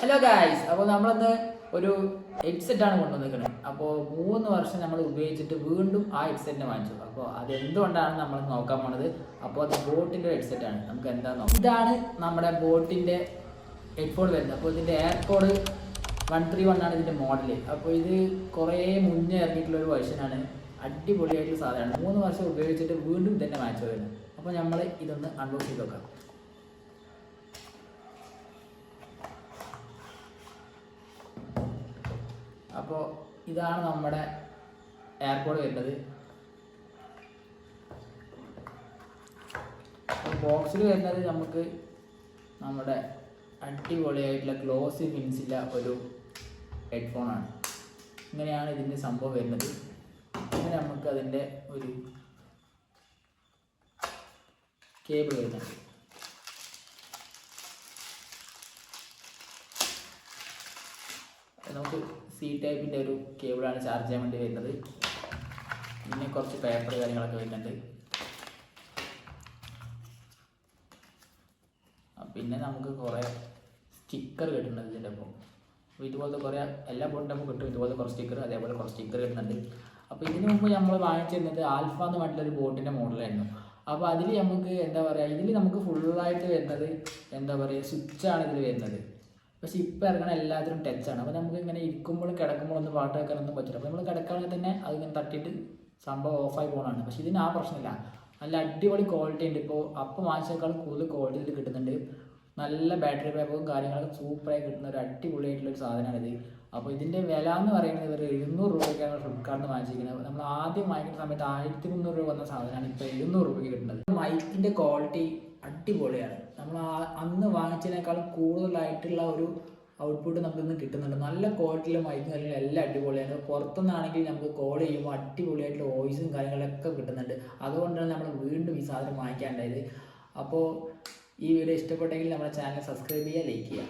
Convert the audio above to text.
Hello guys, അപ്പോൾ നമ്മളിന്ന് ഒരു ഹെഡ്സെറ്റാണ് കൊണ്ടുവന്നിരിക്കുന്നത്. അപ്പോൾ 3 വർഷം നമ്മൾ ഉപയോഗിച്ചിട്ട് വീണ്ടും ആ ഹെഡ്സെറ്റിനെ വാങ്ങിച്ചു. അപ്പോൾ അതെന്തുകൊണ്ടാണ് നമ്മൾ നോക്കാൻ പോണത്. അപ്പോൾ അത് ബോട്ടിൻ്റെ ഹെഡ്സെറ്റാണ്. നമുക്ക് എന്താണെന്ന് നോക്കാം. ഇതാണ് നമ്മുടെ ബോട്ടിൻ്റെ ഹെഡ്ഫോൺ വരുന്നത്. അപ്പോൾ ഇതിൻ്റെ എയർപോഡ് 131 ആണ് ഇതിൻ്റെ മോഡൽ. അപ്പോൾ ഇത് കുറേ മുന്നേ ഇറങ്ങിയിട്ടുള്ള ഒരു വേർഷനാണ്. അടിപൊളിയായിട്ടുള്ള സാധനമാണ്. 3 വർഷം ഉപയോഗിച്ചിട്ട് വീണ്ടും ഇതന്നെ വാങ്ങിച്ചു വരുന്നത്. അപ്പോൾ നമ്മൾ ഇതൊന്ന് അൺബോക്സ് ചെയ്ത് നോക്കാം. അപ്പോൾ ഇതാണ് നമ്മുടെ എയർപോഡ് വരുന്നത്. ബോക്സിൽ വരുന്നത് നമുക്ക് നമ്മുടെ അടിപൊളിയായിട്ടുള്ള ഗ്ലോസി ഫിൻസില്ല ഒരു ഹെഡ്ഫോണാണ്. ഇങ്ങനെയാണ് ഇതിൻ്റെ സംഭവം വരുന്നത്. ഇങ്ങനെ നമുക്ക് അതിൻ്റെ ഒരു കേബിൾ വരുന്നുണ്ട്. നമുക്ക് സി ടൈപ്പിൻ്റെ ഒരു കേബിളാണ് ചാർജ് ചെയ്യാൻ വേണ്ടി വരുന്നത്. പിന്നെ കുറച്ച് പേപ്പർ കാര്യങ്ങളൊക്കെ വരുന്നുണ്ട്. പിന്നെ നമുക്ക് കുറേ സ്റ്റിക്കർ കിട്ടുന്നുണ്ട് ഇതിൻ്റെ ഒപ്പം. അപ്പോൾ ഇതുപോലത്തെ കുറേ എല്ലാ ബോട്ടിൻ്റെ ഒപ്പം കിട്ടും ഇതുപോലത്തെ കുറച്ച് സ്റ്റിക്കർ, അതേപോലെ കുറച്ച് സ്റ്റിക്കർ കിട്ടുന്നുണ്ട്. അപ്പോൾ ഇതിന് മുമ്പ് നമ്മൾ വാങ്ങിച്ചിരുന്നത് ആൽഫ എന്ന് പറഞ്ഞിട്ടൊരു ബോട്ടിൻ്റെ മോഡലായിരുന്നു. അപ്പോൾ അതിൽ നമുക്ക് എന്താ പറയുക, ഇതിൽ നമുക്ക് ഫുള്ളായിട്ട് വരുന്നത് എന്താ പറയുക സ്വിച്ചാണ് ഇതിൽ വരുന്നത്. പക്ഷേ ഇപ്പോൾ ഇറങ്ങണ എല്ലാത്തിനും ടച്ചാണ്. അപ്പോൾ നമുക്ക് ഇങ്ങനെ ഇരിക്കുമ്പോഴും കിടക്കുമ്പോഴും ഒന്നും പാട്ട് കേൾക്കാനൊന്നും പറ്റില്ല. അപ്പോൾ നമ്മൾ കിടക്കുകയാണെങ്കിൽ തന്നെ അതിങ്ങനെ തട്ടിയിട്ട് സംഭവം ഓഫായി പോകണമാണ്. പക്ഷേ ഇതിന് ആ പ്രശ്നമില്ല. നല്ല അടിപൊളി ക്വാളിറ്റി ഉണ്ട്. ഇപ്പോൾ അപ്പോൾ വാങ്ങിച്ചേക്കാളും കൂടുതൽ ക്വാളിറ്റി ഇതിൽ കിട്ടുന്നുണ്ട്. നല്ല ബാറ്ററി ബാക്കപ്പും കാര്യങ്ങളൊക്കെ സൂപ്പറായി കിട്ടുന്ന ഒരു അടിപൊളിയായിട്ടുള്ളൊരു സാധനമാണിത്. അപ്പോൾ ഇതിൻ്റെ വില എന്ന് പറയുന്നത് ഒരു 700 രൂപയ്ക്കാണ് ഫ്ലിപ്കാർട്ടിൽ നിന്ന് വാങ്ങിച്ചിരിക്കുന്നത്. നമ്മൾ ആദ്യം വാങ്ങിക്കുന്ന സമയത്ത് 1300 രൂപ വന്ന സാധനമാണ് ഇപ്പോൾ 700 രൂപയ്ക്ക് കിട്ടുന്നത്. മൈക്കിൻ്റെ ക്വാളിറ്റി അടിപൊളിയാണ്. നമ്മൾ അന്ന് വാങ്ങിച്ചതിനേക്കാളും കൂടുതലായിട്ടുള്ള ഒരു ഔട്ട്പുട്ട് നമുക്കിന്ന് കിട്ടുന്നുണ്ട്. നല്ല ക്വാളിറ്റിയിലെ മൈക്കും കാര്യങ്ങളും എല്ലാം അടിപൊളിയാണ്. പുറത്തുനിന്നാണെങ്കിൽ നമുക്ക് കോൾ ചെയ്യുമ്പോൾ അടിപൊളിയായിട്ടുള്ള വോയിസും കാര്യങ്ങളൊക്കെ കിട്ടുന്നുണ്ട്. അതുകൊണ്ടാണ് നമ്മൾ വീണ്ടും ഈ സാധനം വാങ്ങിക്കാണ്ടായത്. അപ്പോൾ ഈ വീഡിയോ ഇഷ്ടപ്പെട്ടെങ്കിൽ നമ്മുടെ ചാനൽ സബ്സ്ക്രൈബ് ചെയ്യുക, ലൈക്ക് ചെയ്യുക.